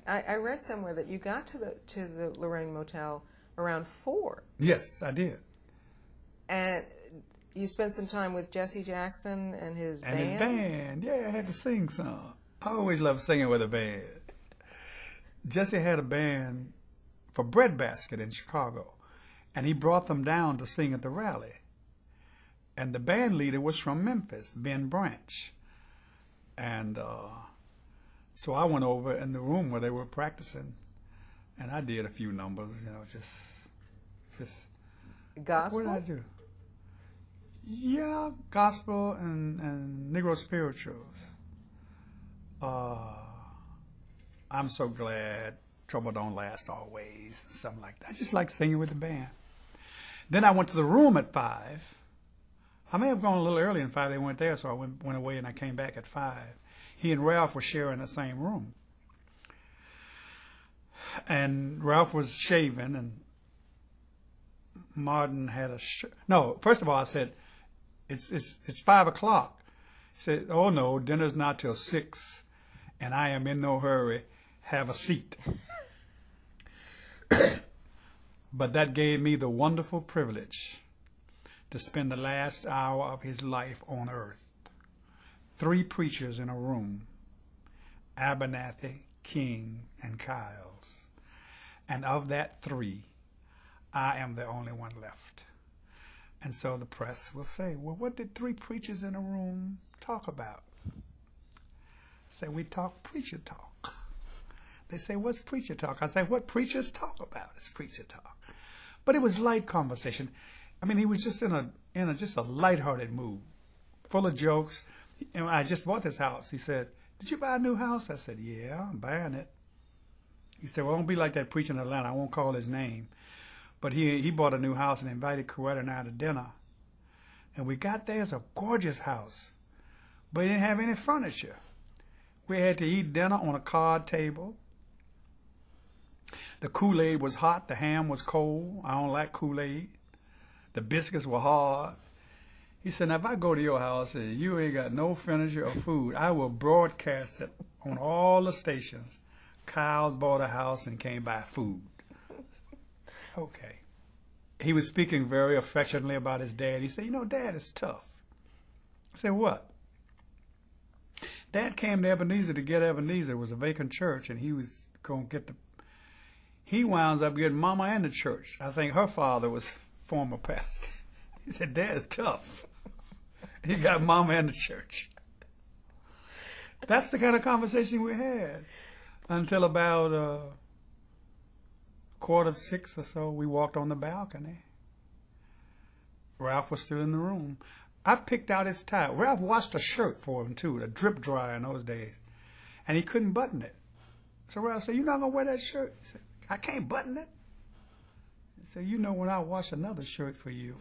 I read somewhere that you got to the Lorraine Motel around 4. Yes, I did. And you spent some time with Jesse Jackson and his band? And his band. Yeah, I had to sing some. I always loved singing with a band. Jesse had a band for Breadbasket in Chicago, and he brought them down to sing at the rally. And the band leader was from Memphis, Ben Branch. And so I went over in the room where they were practicing, and I did a few numbers, just Gospel? What did I do? Yeah, gospel and Negro spirituals. I'm so glad trouble don't last always, something like that. I just like singing with the band. Then I went to the room at 5. I may have gone a little early in 5. They weren't there, so I went away and I came back at 5. He and Ralph were sharing the same room. And Ralph was shaving, and Martin had a no. First of all, I said, "It's 5 o'clock." He said, "Oh no, dinner's not till 6, and I am in no hurry. Have a seat." But that gave me the wonderful privilege to spend the last hour of his life on earth. 3 preachers in a room: Abernathy, King, and Kiles. And of that 3, I am the only one left. And so the press will say, well, what did 3 preachers in a room talk about? I say, we talk preacher talk. They say, what's preacher talk? I say, what preachers talk about is preacher talk. But it was light conversation. I mean, he was just in a just a lighthearted mood, full of jokes. And I just bought this house. He said, did you buy a new house? I said, yeah, I'm buying it. He said, well, don't be like that preacher in Atlanta. I won't call his name. But he bought a new house and invited Coretta and I to dinner. And we got there. It's a gorgeous house. But he didn't have any furniture. We had to eat dinner on a card table. The Kool-Aid was hot. The ham was cold. I don't like Kool-Aid. The biscuits were hard. He said, now if I go to your house and you ain't got no furniture or food, I will broadcast it on all the stations. Kyle's bought a house and came by food. Okay. He was speaking very affectionately about his dad. He said, you know, Dad, it's tough. I said, what? Dad came to Ebenezer to get Ebenezer. It was a vacant church, and he was going to get he winds up getting Mama and the church. I think her father was former pastor. He said, Dad's tough. He got Mama and the church. That's the kind of conversation we had until about 5:45 or so. We walked on the balcony. Ralph was still in the room. I picked out his tie. Ralph washed a shirt for him, too, a drip dryer in those days. And he couldn't button it. So Ralph said, you're not going to wear that shirt? He said, I can't button it. He said, you know when I wash another shirt for you.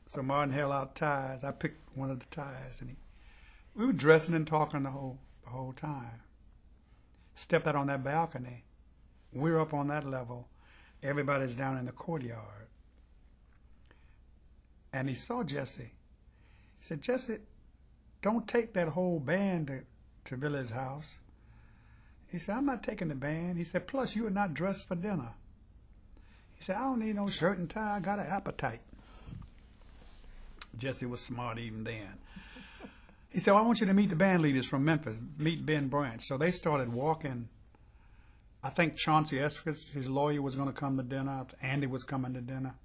So Martin held out ties. I picked one of the ties. And we were dressing and talking the whole time. Stepped out on that balcony. We're up on that level. Everybody's down in the courtyard. And he saw Jesse. He said, Jesse, don't take that whole band to Billy's house. He said, I'm not taking the band. He said, plus you are not dressed for dinner. He said, I don't need no shirt and tie. I got an appetite. Jesse was smart even then. He said, well, I want you to meet the band leaders from Memphis, meet Ben Branch. So they started walking. I think Chauncey Eskridge, his lawyer, was going to come to dinner. Andy was coming to dinner.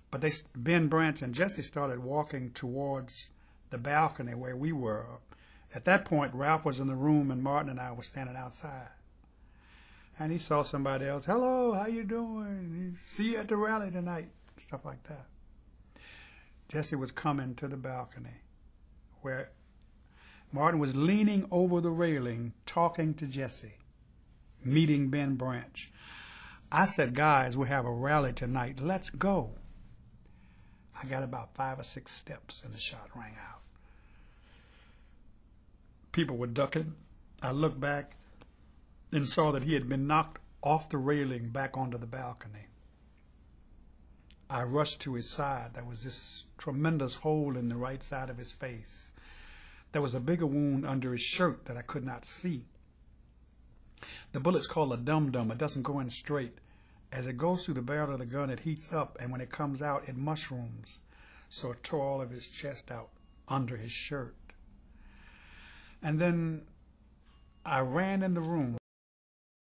But Ben Branch and Jesse started walking towards the balcony where we were. At that point, Ralph was in the room and Martin and I were standing outside. And he saw somebody else. Hello, how you doing? See you at the rally tonight. Stuff like that. Jesse was coming to the balcony where Martin was leaning over the railing talking to Jesse, meeting Ben Branch. I said, guys, we have a rally tonight. Let's go. I got about 5 or 6 steps and the shot rang out. People were ducking. I looked back and saw that he had been knocked off the railing back onto the balcony. I rushed to his side. There was this tremendous hole in the right side of his face. There was a bigger wound under his shirt that I could not see. The bullet's called a dum-dum. It doesn't go in straight. As it goes through the barrel of the gun, it heats up, and when it comes out, it mushrooms. So it tore all of his chest out under his shirt. And then I ran in the room.